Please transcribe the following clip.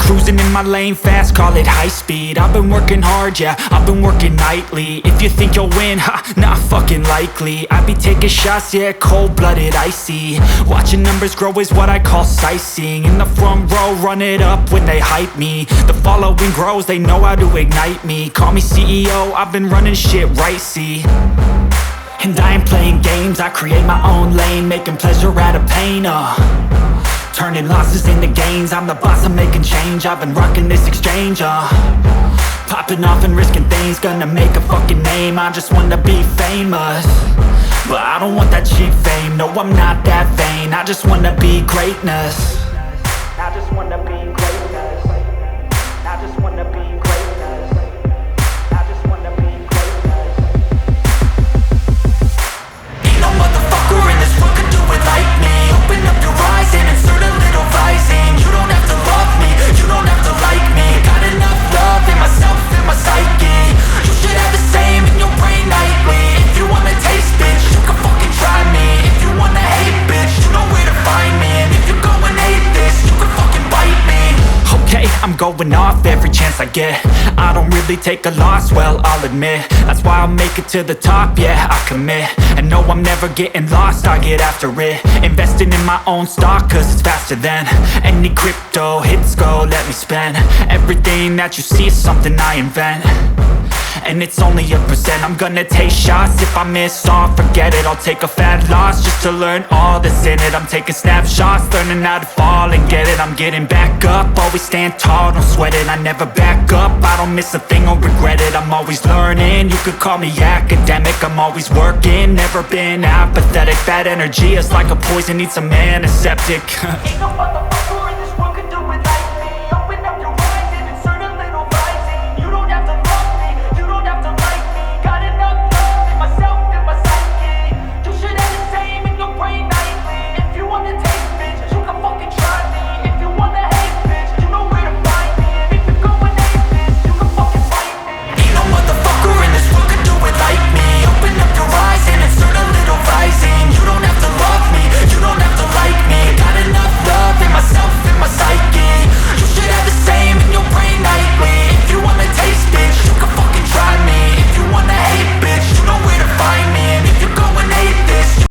Cruising in my lane fast, call it high speed. I've been working hard, yeah, I've been working nightly. If you think you'll win, ha, not fucking likely. I be taking shots, yeah, cold-blooded, icy. Watching numbers grow is what I call sightseeing. In the front row, run it up when they hype me. The following grows, they know how to ignite me. Call me CEO, I've been running shit right, see. And I ain't playing games, I create my own lane, making pleasure out of pain, turning losses into gains. I'm the boss, I'm making change. I've been rocking this exchange, popping off and risking things. Gonna make a fucking name, I just wanna be famous. But I don't want that cheap fame, no I'm not that vain. I just wanna be greatness. I just wanna be greatness. I just wanna be greatness. I just wanna be greatness. Ain't no motherfucker in this world could do it like me. Open up your eyes and insert a little rising. You don't have to love me, you don't have to like me. Got enough love in myself, in my psyche. You should have the same in your brain nightly. If you wanna taste, bitch, you can fucking try me. If you wanna hate, bitch, you know where to find me. And if you go and hate this, you can fucking bite me. Okay, I'm going off every chance I get. I don't really take a loss, well, I'll admit. That's why I'll make it to the top, yeah, I commit. And no, I'm never getting lost, I get after it. Investing in my own stock, cause it's faster than any crypto hits go, let me spend. Everything that you see is something I invent. And it's only a percent. I'm gonna take shots. If I miss all, forget it. I'll take a fat loss just to learn all that's in it. I'm taking snapshots, learning how to fall and get it. I'm getting back up, always stand tall, don't sweat it. I never back up, I don't miss a thing or regret it. I'm always learning, you could call me academic. I'm always working, never been apathetic. Bad energy is like a poison, needs some antiseptic.